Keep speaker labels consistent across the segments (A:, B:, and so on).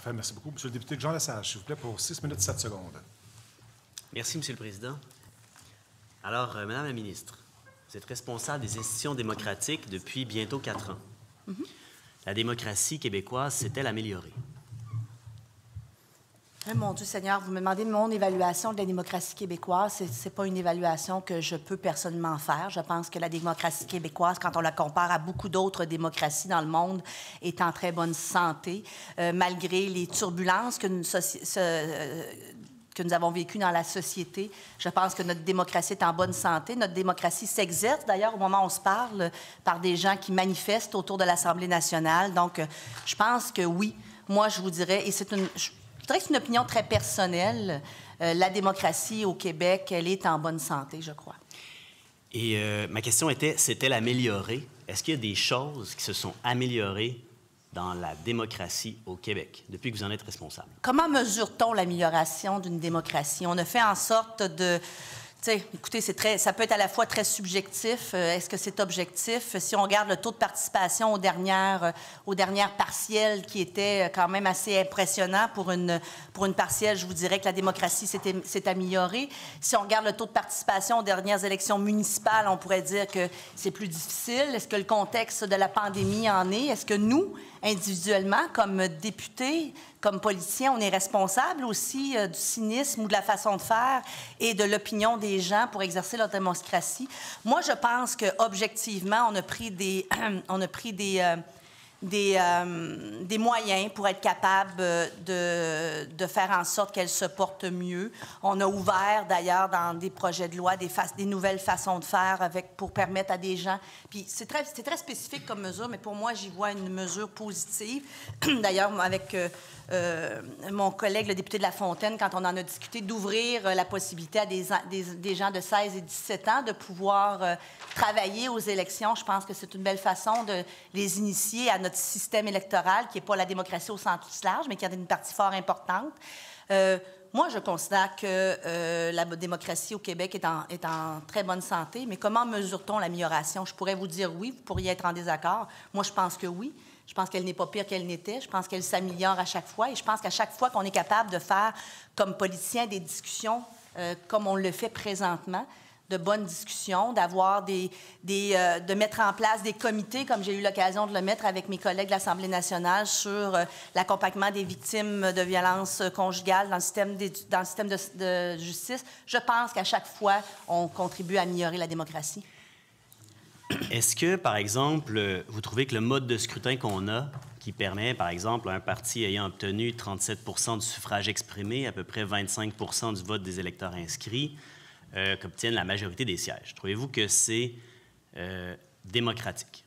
A: Parfait, merci beaucoup. Monsieur le député Jean Lesage, s'il vous plaît, pour 6 minutes 7 secondes.
B: Merci, Monsieur le Président. Alors, Madame la ministre, vous êtes responsable des institutions démocratiques depuis bientôt 4 ans. La démocratie québécoise s'est-elle améliorée?
C: Mon Dieu Seigneur, vous me demandez mon évaluation de la démocratie québécoise. Ce n'est pas une évaluation que je peux personnellement faire. Je pense que la démocratie québécoise, quand on la compare à beaucoup d'autres démocraties dans le monde, est en très bonne santé, malgré les turbulences que nous avons vécues dans la société. Je pense que notre démocratie est en bonne santé. Notre démocratie s'exerce, d'ailleurs, au moment où on se parle, par des gens qui manifestent autour de l'Assemblée nationale. Donc, je pense que oui. Moi, je vous dirais, et c'est une... Je dirais que c'est une opinion très personnelle. La démocratie au Québec, elle est en bonne santé, je crois.
B: Et ma question était, s'est-elle améliorée? Est-ce qu'il y a des choses qui se sont améliorées dans la démocratie au Québec depuis que vous en êtes responsable?
C: Comment mesure-t-on l'amélioration d'une démocratie? On a fait en sorte de... Écoutez, ça peut être à la fois très subjectif. Est-ce que c'est objectif? Si on regarde le taux de participation aux dernières partielles, qui était quand même assez impressionnant pour une partielle, je vous dirais que la démocratie s'est améliorée. Si on regarde le taux de participation aux dernières élections municipales, on pourrait dire que c'est plus difficile. Est-ce que le contexte de la pandémie en est? Est-ce que nous, individuellement, comme députés, comme politiciens, on est responsable aussi du cynisme ou de la façon de faire et de l'opinion des gens pour exercer leur démocratie? Moi, je pense qu'objectivement, on a pris des moyens pour être capable de faire en sorte qu'elle se porte mieux. On a ouvert, d'ailleurs, dans des projets de loi, des nouvelles façons de faire pour permettre à des gens... Puis c'est très spécifique comme mesure, mais pour moi, j'y vois une mesure positive. D'ailleurs, avec mon collègue, le député de La Fontaine, quand on en a discuté, d'ouvrir la possibilité à des gens de 16 et 17 ans de pouvoir travailler aux élections, je pense que c'est une belle façon de les initier à notre système électoral, qui n'est pas la démocratie au sens large, mais qui a une partie fort importante. Moi, je considère que la démocratie au Québec est en très bonne santé, mais comment mesure-t-on l'amélioration? Je pourrais vous dire oui, vous pourriez être en désaccord. Moi, je pense que oui. Je pense qu'elle n'est pas pire qu'elle n'était. Je pense qu'elle s'améliore à chaque fois. Et je pense qu'à chaque fois qu'on est capable de faire, comme politicien, des discussions comme on le fait présentement, de bonnes discussions, d'avoir de mettre en place des comités, comme j'ai eu l'occasion de le mettre avec mes collègues de l'Assemblée nationale, sur l'accompagnement des victimes de violences conjugales dans le système de justice. Je pense qu'à chaque fois, on contribue à améliorer la démocratie.
B: Est-ce que, par exemple, vous trouvez que le mode de scrutin qu'on a, qui permet, par exemple, à un parti ayant obtenu 37 % du suffrage exprimé, à peu près 25 % du vote des électeurs inscrits, qu'obtiennent la majorité des sièges. Trouvez-vous que c'est démocratique?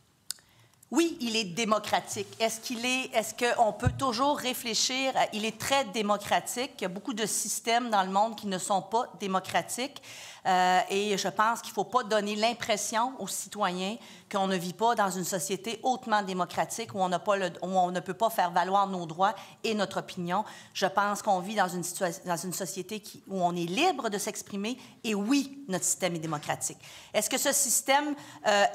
C: Oui, il est démocratique. Est-ce qu'on peut toujours réfléchir il est très démocratique. Il y a beaucoup de systèmes dans le monde qui ne sont pas démocratiques. Et je pense qu'il ne faut pas donner l'impression aux citoyens qu'on ne vit pas dans une société hautement démocratique où on ne peut pas faire valoir nos droits et notre opinion. Je pense qu'on vit dans une société où on est libre de s'exprimer et oui, notre système est démocratique. Est-ce que ce système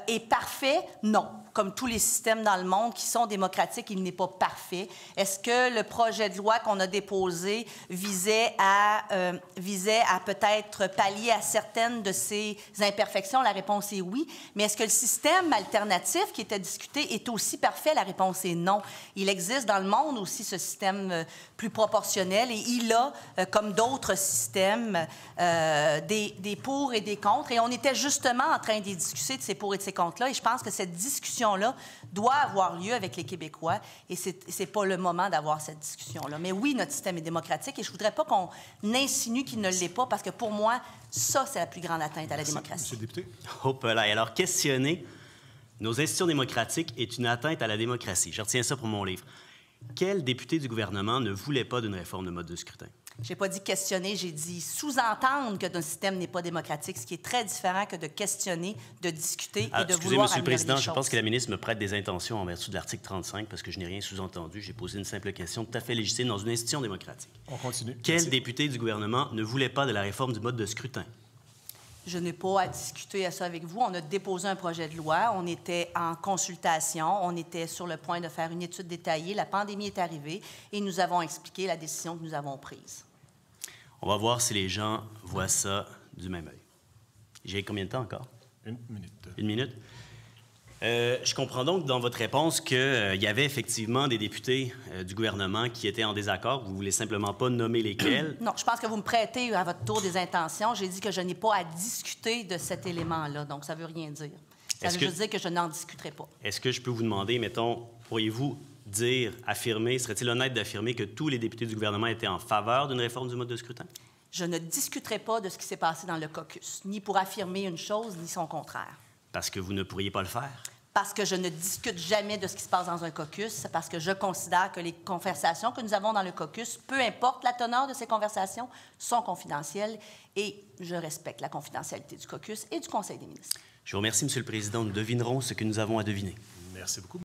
C: est parfait? Non. Comme tous les systèmes dans le monde qui sont démocratiques, il n'est pas parfait. Est-ce que le projet de loi qu'on a déposé visait à peut-être pallier à certaines de ces imperfections? La réponse est oui. Mais est-ce que le système alternatif qui était discuté est aussi parfait? La réponse est non. Il existe dans le monde aussi ce système plus proportionnel et il a, comme d'autres systèmes, des pour et des contre. Et on était justement en train de discuter de ces pour et de ces contre-là. Et je pense que cette discussion-là doit avoir lieu avec les Québécois. Et c'est pas le moment d'avoir cette discussion-là. Mais oui, notre système est démocratique et je voudrais pas qu'on insinue qu'il ne l'est pas parce que pour moi, ça, c'est la plus grande atteinte à la démocratie.
A: Monsieur le député.
B: Hop là. Alors, questionner nos institutions démocratiques est une atteinte à la démocratie. Je retiens ça pour mon livre. Quel député du gouvernement ne voulait pas d'une réforme de mode de scrutin?
C: J'ai pas dit questionner, j'ai dit sous-entendre que notre système n'est pas démocratique, ce qui est très différent que de questionner, de discuter et de vouloir améliorer les choses.
B: Excusez, Monsieur le Président, je pense que la ministre me prête des intentions en vertu de l'article 35 parce que je n'ai rien sous-entendu. J'ai posé une simple question tout à fait légitime dans une institution démocratique.
A: On continue.
B: Quel député du gouvernement ne voulait pas de la réforme du mode de scrutin?
C: Je n'ai pas à discuter à ça avec vous. On a déposé un projet de loi. On était en consultation. On était sur le point de faire une étude détaillée. La pandémie est arrivée et nous avons expliqué la décision que nous avons prise.
B: On va voir si les gens voient ça du même œil. J'ai combien de temps encore?
A: 1 minute.
B: 1 minute? Je comprends donc dans votre réponse qu'il y avait effectivement des députés du gouvernement qui étaient en désaccord. Vous ne voulez simplement pas nommer lesquels.
C: Non, je pense que vous me prêtez à votre tour des intentions. J'ai dit que je n'ai pas à discuter de cet élément-là, donc ça ne veut rien dire. Ça veut juste dire que je n'en discuterai pas.
B: Est-ce que je peux vous demander, mettons, pourriez-vous dire, affirmer, serait-il honnête d'affirmer que tous les députés du gouvernement étaient en faveur d'une réforme du mode de scrutin?
C: Je ne discuterai pas de ce qui s'est passé dans le caucus, ni pour affirmer une chose, ni son contraire.
B: Parce que vous ne pourriez pas le faire?
C: Parce que je ne discute jamais de ce qui se passe dans un caucus, parce que je considère que les conversations que nous avons dans le caucus, peu importe la teneur de ces conversations, sont confidentielles et je respecte la confidentialité du caucus et du Conseil des ministres.
B: Je vous remercie, M. le Président. Nous devinerons ce que nous avons à deviner.
A: Merci beaucoup.